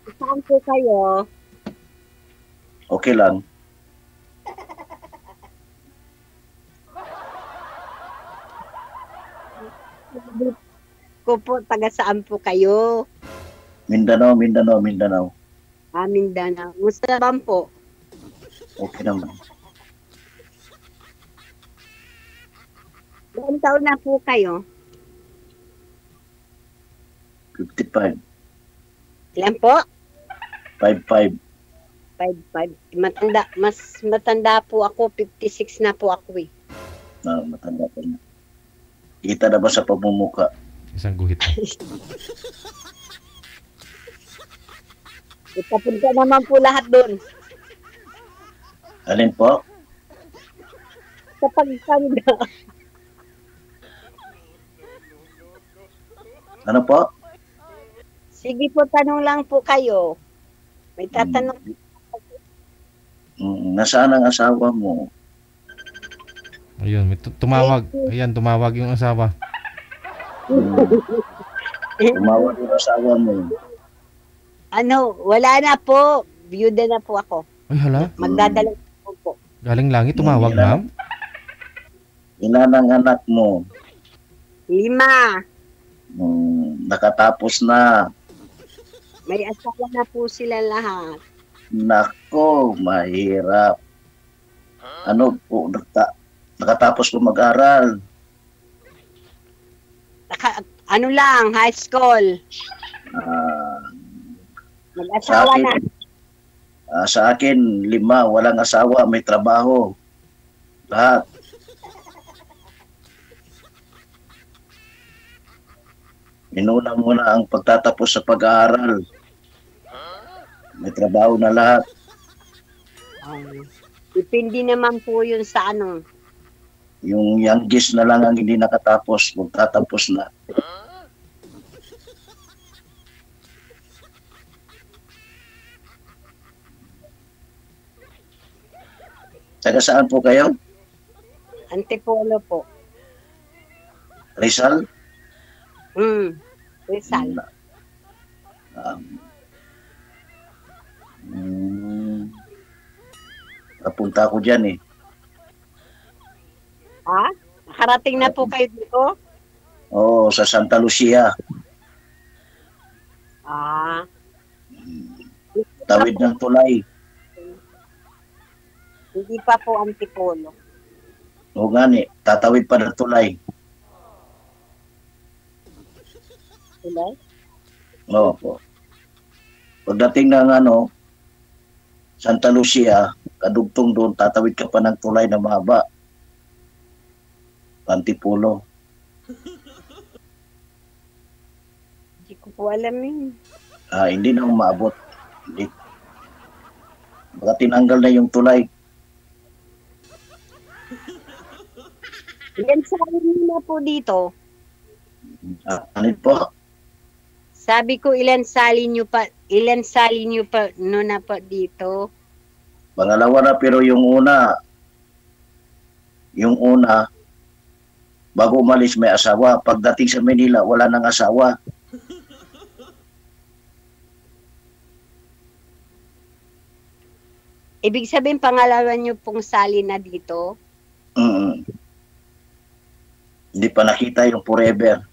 Saan po kayo? Okay lang. Sabi ko po, taga saan po kayo? Mindanao, Mindanao, Mindanao. Mindanao. Musta naman po? Okay naman. Ilang taon na po kayo? 55. Ilan po? 55. 5'5". Mas matanda po ako. 56 na po ako eh. Matanda pa na. Kita na ba sa pagmumuka? Isang guhit. Itapunta naman po lahat doon. Alin po? Sa pagtanda. Ano po? Sige po, tanong lang po kayo. May tatanong. Nasaan ang asawa mo? Ayun, may tumawag. Ayan, tumawag yung asawa. Tumawag yung asawa mo. Ano, wala na po. Byuda na po ako. Ay, hala. Magdadala po. Galing langit, tumawag, ma'am. Ilan ang anak mo? 5. Nakatapos na. May asawa na po sila lahat. Nako, mahirap. Ano po, nakatapos ko mag-aral. Ano lang, high school. Mag-asawa na. Sa akin, 5, walang asawa, may trabaho. Lahat. Inuna muna ang pagtatapos sa pag-aaral. May trabaho na lahat. Depende naman po yun sa ano. Yung youngest na lang ang hindi nakatapos, magtatapos na. Taga saan po kayo? Antipolo po. Rizal? Rizal. Napunta ako dyan eh. Ha? Nakarating na po kayo dito? Oo, sa Santa Lucia. Tawid ng tulay. Hindi pa po Antipolo. Oo nga ni, tatawid pa ng tulay. Tulay? Oo po. Pagdating ng Santa Lucia, kadugtong doon, tatawid ka pa ng tulay na mahaba. Antipolo. Hindi ko po alam yun. Hindi na umaabot. Baka tinanggal na yung tulay. Ilan salin niyo na po dito? Ano po? Sabi ko ilan salin niyo pa no na pa dito? Pangalawa na, pero yung una, bago umalis may asawa. Pagdating sa Manila, wala nang asawa. Ibig sabihin pangalawa niyo pong salin na dito? Hindi pa nakita yung forever.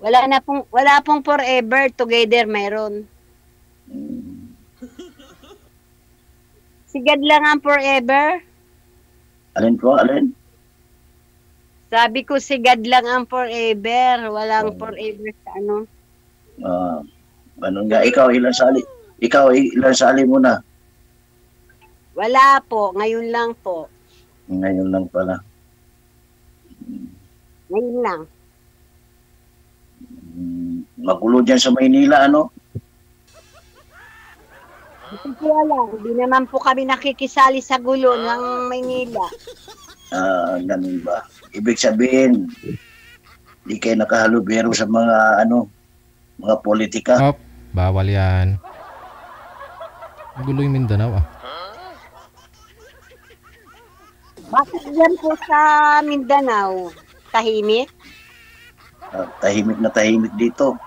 Wala pong forever, together meron. Sigad lang ang forever. Alin po? Alin? Sabi ko sigad lang ang forever. Walang forever sa ano. Ano nga, ikaw ilan sali mo na? Wala po. Ngayon lang po. Ngayon lang pala. Ngayon lang. Magulo dyan sa Maynila, ano? Hindi po alam. Hindi naman po kami nakikisali sa gulo ng Maynila. Ganun ba? Ibig sabihin, di kayo nakahalubero sa mga mga politika. Bawal yan. Gulo yung Mindanao Bakit yan po sa Mindanao? Tahimik? Tahimik na tahimik dito.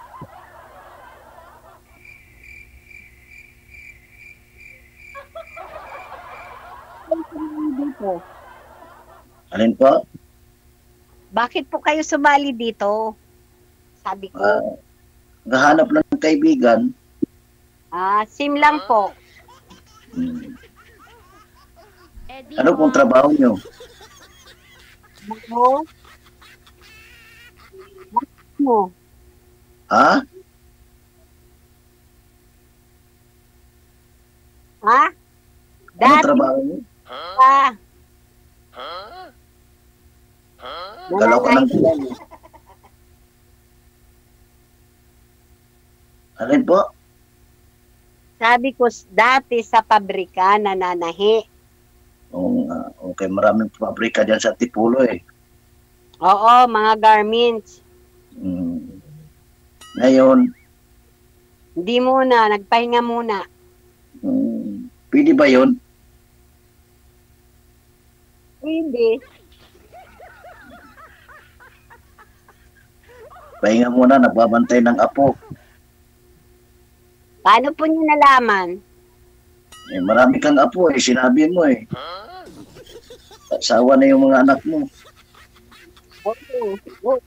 dito? Alin po? Bakit po kayo sumali dito? Sabi ko. Naghahanap lang ng kaibigan. Sim lang po. Hmm. Ano pong trabaho nyo? Ano? Mo? Ha? Ha? Ano Dati trabaho nyo? pa. Galaw ka ng galaw. Alin po? Sabi ko, dati sa pabrika nananahi. Oo nga. Okay, maraming pabrika dyan sa Tipulo eh. Oo, mga garments. Hmm. Ngayon, Hindi muna, nagpahinga muna. pwede ba yun? Hindi. Pahinga muna, nagbabantay ng apo. Paano po niyo nalaman? Eh, marami kang apo eh, sinabi mo eh. Asawa na yung mga anak mo. Oo. Oo.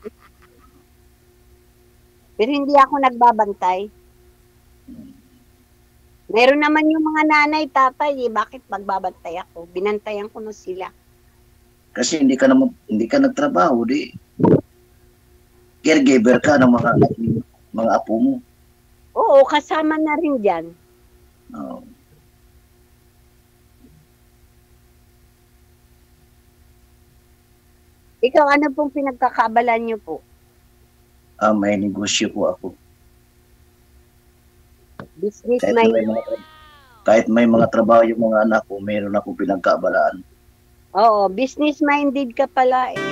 Pero hindi ako nagbabantay. Meron naman yung mga nanay, tatay, eh. Bakit magbabantay ako? Binantayan ko na sila. Kasi hindi ka nagtrabaho, di. Caregiver ka ng mga apo mo. Oo, kasama na rin dyan. Oo. Ikaw, ano pong pinagkakabalan niyo po? May negosyo po ako. Business Kahit may... kahit may mga trabaho yung mga anak ko, meron ako pinagkabalaan. Oo, business minded ka pala eh.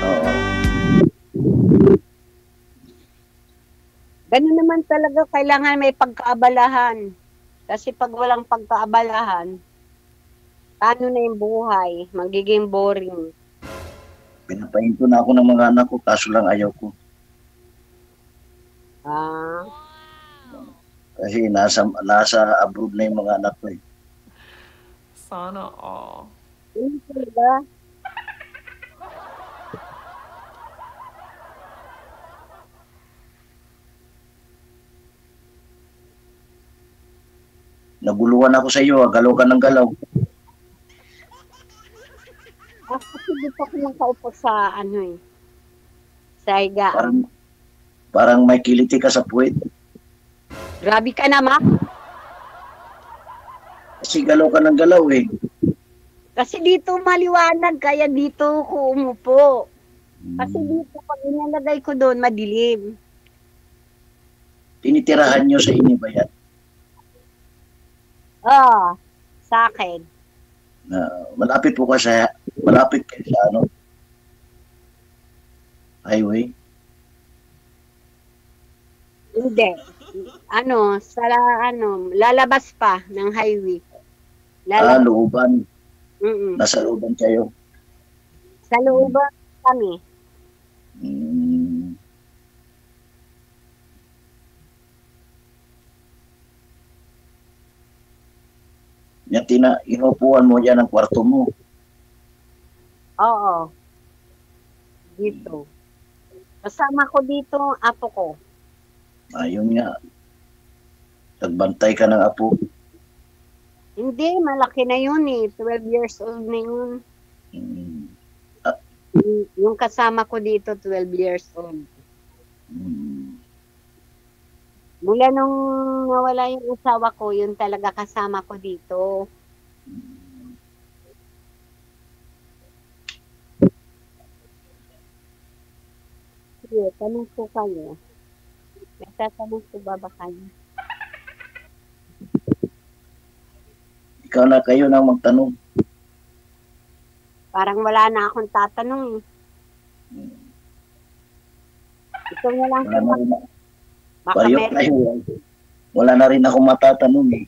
Oo. Ganun naman talaga, kailangan may pagkaabalahan. Kasi pag walang pagkaabalahan, paano na yung buhay? Magiging boring. Pinapahinto na ako ng mga anak ko, kaso lang ayaw ko. Ah, Kasi nasa abroad na yung mga anak ko eh. Sana all. yun talaga. Naguluhan ako sa iyo, galaw ka ng galaw. Kasi dito ako nakaupo sa ano eh. Sa higaan. Parang may kiliti ka sa puwet. Grabe ka naman. Kasi galaw ka ng galaw eh. Kasi dito maliwanag, kaya dito ko umupo. Kasi dito pag inalagay ko doon, madilim. Tinitirahan nyo sa inyo ba yan? Sa akin. Malapit kayo sa ano? Highway? Hindi. Lalabas pa ng highway. Looban. Mm-mm. Nasa looban kayo. Sa looban kami. Inupuan mo yan ang kwarto mo. Oo. Dito. Kasama ko dito ang apo ko. Ayun nga. Nagbantay ka ng apo. Hindi, malaki na yun eh. 12 years old na yun. Yung kasama ko dito, 12 years old. Mula nung nawala yung asawa ko, yun talaga kasama ko dito. Sige, tanong ko kayo. Nagtatanong ko ba kayo? Ikaw na kayo nang magtanong. Parang wala na akong tatanong eh. Ikaw na lang. Pareho tayo. Wala na rin ako matatanong eh.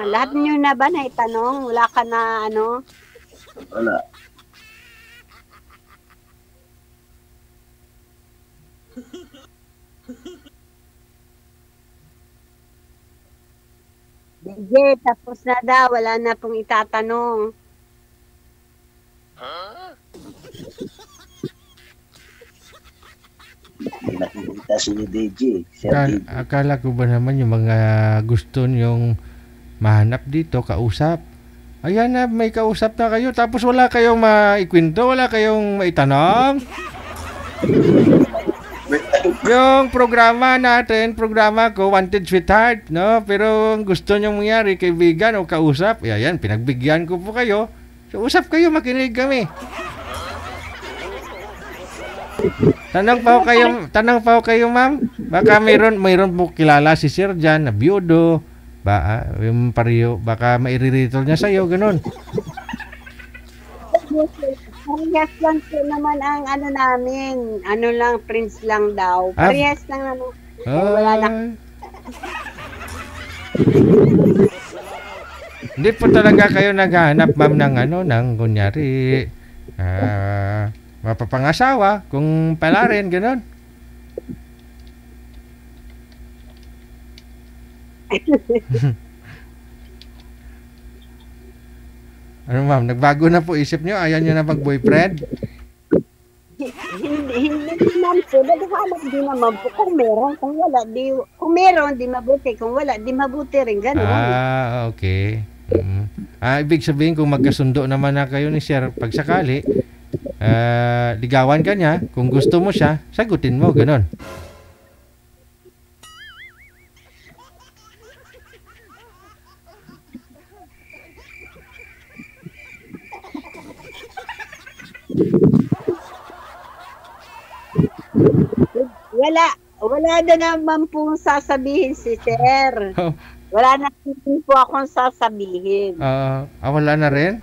Lahat nyo na ba naitanong? Wala ka na ano? Wala. DJ, tapos na daw. Wala na pong itatanong. may nakikita si DJ. Sir Akala, DJ. akala ko ba naman yung mga gusto yung mahanap dito, kausap. Ayan na, may kausap na kayo. Tapos wala kayong maikwento, wala kayong maitanong. Yung programa natin, programa ko, Wanted Sweetheart, no? Pero ang gusto nyong mangyari, kaibigan o kausap, ayan, pinagbigyan ko po kayo. So, usap kayo, makinig kami. Tanong pa ho kayo, ma'am. Baka mayroon po kilala si Sir Jan na biyudo. Yung pariyo, baka mairirito niya sa'yo, ganun. Parehas lang po naman ang ano namin. Ano lang, prince lang daw. Parehas lang naman. Wala na. Hindi po talaga kayo naghahanap, ma'am, ng kunyari, mapapangasawa, kung pala rin, ganun. Ano, ma'am, nagbago na po isip nyo? Ayaw nyo na mag-boyfriend? Hindi naman po. Naghahanap din naman po. Kung meron, kung wala, kung meron, di mabuti. Kung wala, di mabuti rin. Ganun. Okay. Ibig sabihin, kung magkasundo naman na kayo ni Sir, pag sakali, ligawan ka niya, kung gusto mo siya, sagutin mo, ganun. Wala na naman pong sasabihin si Sir. Wala na po akong sasabihin. Wala na rin?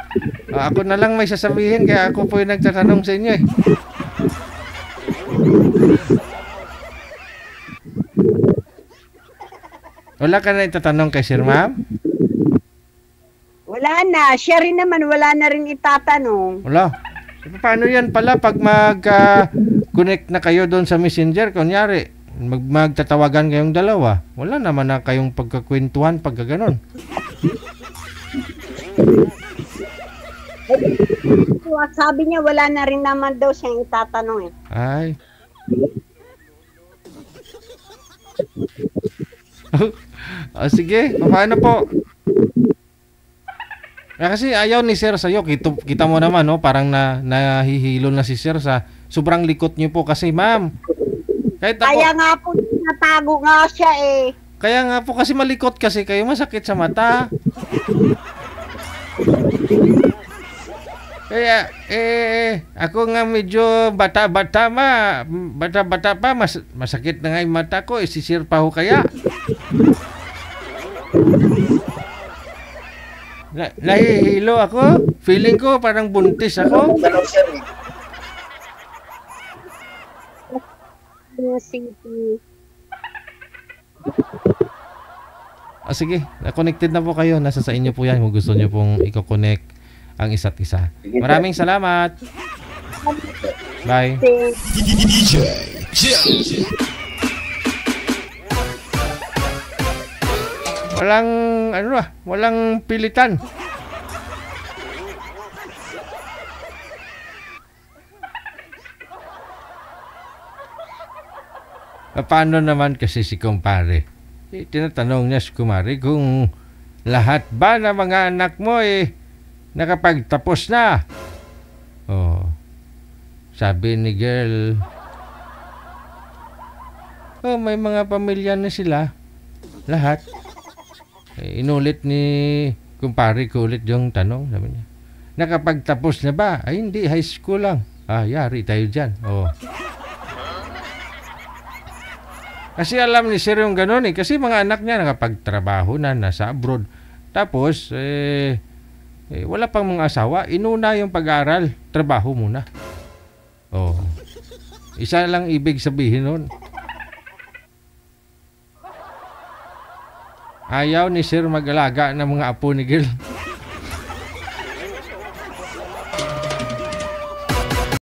Ako na lang may sasabihin, kaya ako po yung nagtatanong sa inyo eh. Wala ka na itatanong kay Sir, ma'am? Wala na. Siya rin naman, wala na rin itatanong. Wala. Paano yan pala pag mag-connect na kayo doon sa Messenger? Kunyari, magtatawagan kayong dalawa. Wala naman na kayong pagkakwentuhan pagka ganon. Sabi niya wala na rin naman daw siyang itatanong eh. Ay. Sige, paano po? Kasi ayaw ni Sir sa'yo. Kita mo naman, no? Parang nahihilo na si Sir sa sobrang likot niyo po kasi, ma'am. Kaya nga po, natago nga siya eh. Kaya nga po kasi malikot kasi kayo, masakit sa mata. Kaya, ako nga medyo bata-bata pa, masakit na nga yung mata ko, si Sir pa ho kaya. Nahihilo ako, feeling ko parang buntis ako. Sige, connected na po kayo. Nasa sa inyo po yan kung gusto nyo pong i-connect ang isa't isa. Maraming salamat. Bye. Walang pilitan. Paano naman kasi si kumpare? Tinatanong niya si kumare kung lahat ba ng mga anak mo nakapagtapos na. Sabi ni girl, may mga pamilya na sila. Lahat. Inulit ni kumpare ko ulit yung tanong. Sabi niya, nakapagtapos na ba? Ay hindi, high school lang. Yari tayo dyan. Kasi alam ni Sir yung gano'n kasi mga anak niya nakapagtrabaho na, nasa abroad. Tapos, wala pang mga asawa. Inuna yung pag-aaral. Trabaho muna. Isa lang ibig sabihin nun. Ayaw ni Sir mag-alaga ng mga apo ni girl.